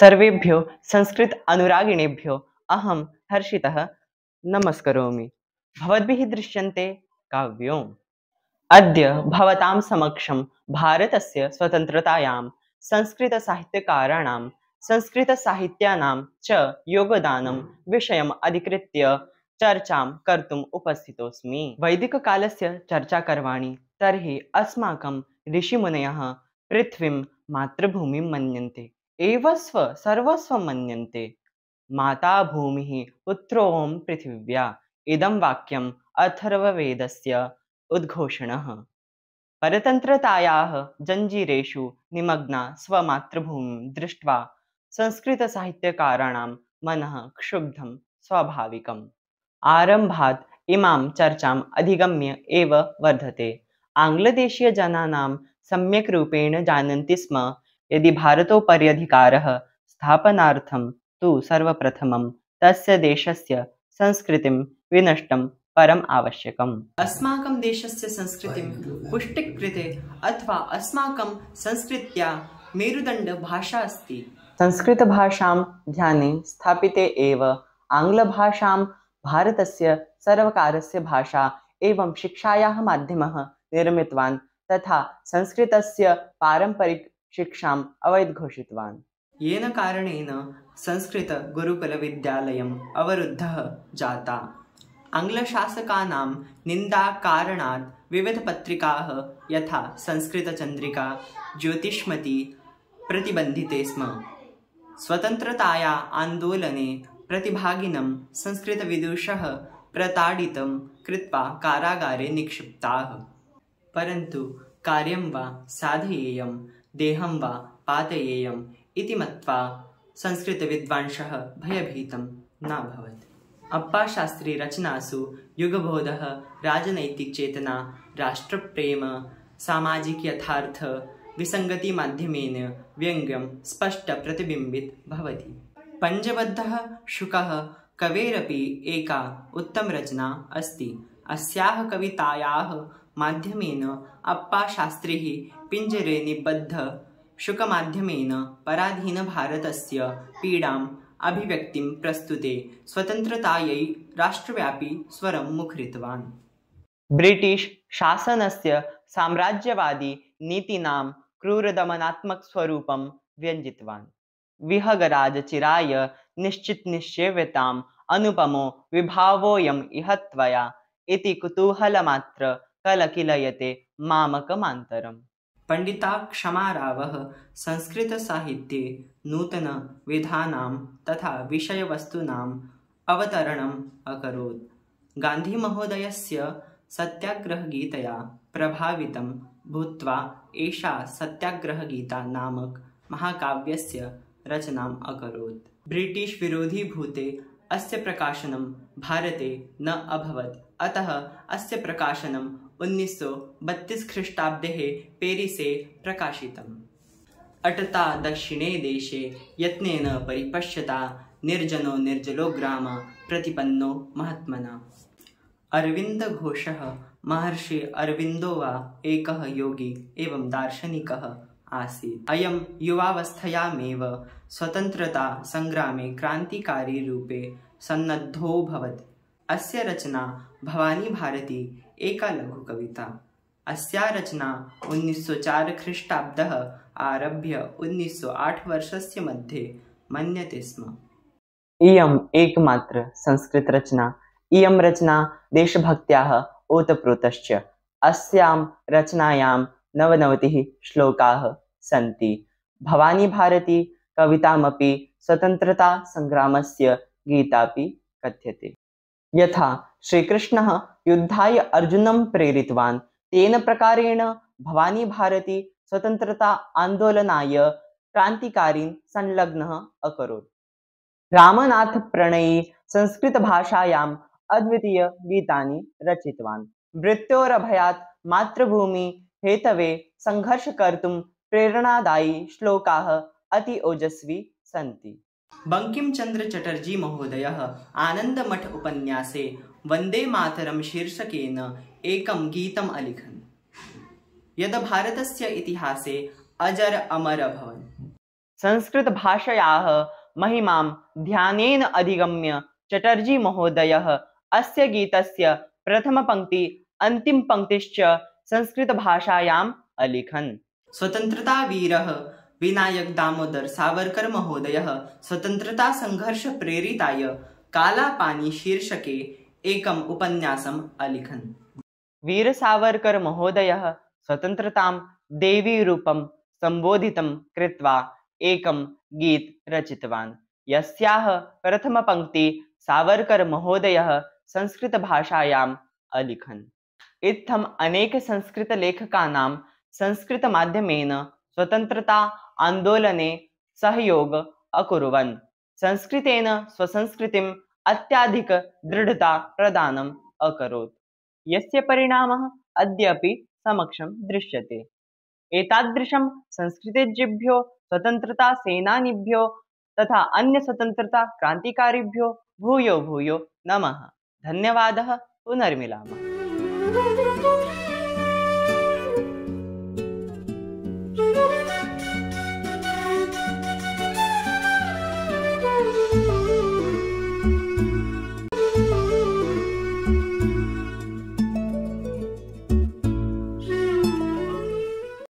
सर्वेभ्यो संस्कृत अनुरागिणेभ्यो अहं हर्षितः नमस्करोमि। भवद्भिः दृश्यन्ते काव्योम्। अद्य भवतां समक्षं भारतस्य स्वतन्त्रतायां संस्कृतसाहित्यकाराणां संस्कृतसाहित्यानां च योगदानं विषयम् अधिकृत्य चर्चां कर्तुम् उपस्थितोऽस्मि। वैदिककालस्य चर्चा करवाणि तर्हि अस्माकं ऋषिमुनयः पृथ्वीं मातृभूमिं मन्यन्ते एव सर्वस्वं मन्यन्ते। माता भूमिः पुत्रोऽहं पृथिव्या इदं वाक्यम् अथर्ववेदस्य उद्घोषणः। परतन्त्रतायाः जञ्जीरेषु निमग्ना स्वमातृभूमिं दृष्ट्वा संस्कृतसाहित्यकाराणां मनः क्षुब्धं स्वाभाविकम्। आरम्भात् इमां चर्चाम् अधिगम्य एव वर्धते। आङ्ग्लदेशीयजनानां सम्यक् रूपेण जानन्ति स्म यदि भारतोपर्यधिकारः स्थापनार्थं तु सर्वप्रथमं तस्य देशस्य संस्कृतिं विनष्टं परम् आवश्यकम्। अस्माकं देशस्य संस्कृतिं पुष्टिकृते अथवा अस्माकं संस्कृत्या मेरुदण्डभाषा अस्ति। संस्कृतभाषां ध्याने स्थापिते एव आङ्ग्लभाषां भारतस्य सर्वकारस्य भाषा एवं शिक्षायाः माध्यमः निर्मितवान् तथा संस्कृतस्य पारम्परिकशिक्षाम् अवैधघोषितवान्। येन कारणेन संस्कृतगुरुकुलविद्यालयम् अवरुद्धः जाता। आङ्ग्लशासकानां निन्दाकारणात् विविधपत्रिकाः यथा संस्कृतचन्द्रिका, ज्योतिष्मती प्रतिबन्धिते स्म। स्वतन्त्रताया आन्दोलने प्रतिभागिनं संस्कृतविदुषः प्रताडितं कृत्वा कारागारे निक्षिप्ताः। परन्तु कार्यं वा साधयेयं देहं वा पातयेयम् इति मत्वा संस्कृतविद्वांसः भयभीतं नाभवत्। अप्पाशास्त्री रचनासु युगबोधः, राजनैतिकचेतना, राष्ट्रप्रेम, सामाजिक यथार्थ विसङ्गतिमाध्यमेन व्यङ्ग्यं स्पष्टप्रतिबिम्बित भवति। पञ्चबद्धः शुकः कवेरपि एका उत्तमरचना अस्ति। अस्याः कवितायाः माध्यमेन अप्पाशास्त्रिः पिञ्जरे निबद्ध शुकमाध्यमेन पराधीनभारतस्य पीडाम् अभिव्यक्तिं प्रस्तुते स्वतन्त्रतायै राष्ट्रव्यापी स्वरं मुखरितवान्। ब्रिटिश् शासनस्य साम्राज्यवादी नीतीनां क्रूरदमनात्मकस्वरूपं व्यञ्जितवान्। विहगराजचिराय निश्चितनिश्चेव्यताम् अनुपमो विभावोऽयम् इह त्वया इति कुतूहलमात्र कलकिलयते मामकमान्तरम्। पण्डिताक्षमारावः संस्कृतसाहित्ये नूतनविधानां तथा विषयवस्तूनाम् अवतरणम् अकरोत्। गान्धीमहोदयस्य सत्याग्रहगीतया प्रभावितं भूत्वा एषा सत्याग्रहगीता नामक महाकाव्यस्य रचनाम् अकरोत्। ब्रिटिश् विरोधीभूते अस्य प्रकाशनं भारते न अभवत्, अतः अस्य प्रकाशनं 1932 ख्रीष्टाब्दे पेरिसे प्रकाशितम्। अटता दक्षिणे देशे यत्नेन परिपश्यता निर्जनो निर्जलो ग्राम प्रतिपन्नो महात्मना। अरविन्दघोषः महर्षि अरविन्दो वा एकः योगी एवं दार्शनिकः आसीत्। अयं युवावस्थायामेव स्वतन्त्रता संग्रामे क्रान्तिकारी रूपे सन्नद्धोऽभवत्। अस्य रचना भवानी भारती एका लघुकविता। अस्या रचना 1904 ख्रीष्टाब्दः आरभ्य 1908 वर्षस्य मध्ये मन्यते स्म। इयम् एकमात्र संस्कृतरचना। इयं रचना देशभक्त्याः ओतप्रोतश्च। अस्यां रचनायां 99 श्लोकाः सन्ति। भवानी भारती कवितामपि स्वतन्त्रता संग्रामस्य गीतापि कथ्यते। यथा श्रीकृष्णः युद्धाय अर्जुनं प्रेरितवान्, तेन प्रकारेण भवानी भारती स्वतन्त्रता आन्दोलनाय क्रान्तिकारीन् संलग्नः अकरोत्। रामनाथप्रणयी संस्कृतभाषायाम् अद्वितीयगीतानि रचितवान्। मृत्योरभयात् मातृभूमि हेतवे संघर्ष कर्तुं प्रेरणादायी श्लोकाः अति ओजस्वी सन्ति। बंकिमचन्द्र चटर्जी महोदयः आनन्दमठ उपन्यासे वन्दे मातरं शीर्षकेन एकं गीतम् अलिखन्, यद् भारतस्य इतिहासे अजर अमर अभवत्। संस्कृतभाषयाः महिमां ध्यानेन अधिगम्य चटर्जी महोदयः अस्य गीतस्य प्रथमपङ्क्ति अन्तिमपङ्क्तिश्च संस्कृतभाषायाम् अलिखन्। स्वतन्त्रतावीरः विनायक दामोदर सावरकर महोदयः स्वतन्त्रतासङ्घर्षप्रेरिताय कालापानी शीर्षके एकम् उपन्यासम् अलिखन्। वीर सावरकर महोदयः स्वतन्त्रतां देवीरूपं सम्बोधितं कृत्वा एकं गीत रचितवान्, यस्याः प्रथमपङ्क्ति सावरकर महोदयः संस्कृतभाषायाम् अलिखन्। इत्थम् अनेक संस्कृतलेखकानां संस्कृतमाध्यमेन स्वतन्त्रता आन्दोलने सहयोग अकुर्वन्। संस्कृतेन स्वसंस्कृतिम् अत्याधिक दृढता प्रदानम् अकरोत्, यस्य परिणामः अद्यापि समक्षं दृश्यते। एतादृशं संस्कृतेज्येभ्यो स्वतन्त्रतासेनानिभ्यो तथा अन्य स्वतन्त्रता क्रान्तिकारिभ्यो भूयो भूयो नमः। धन्यवादः। पुनर्मिलामः।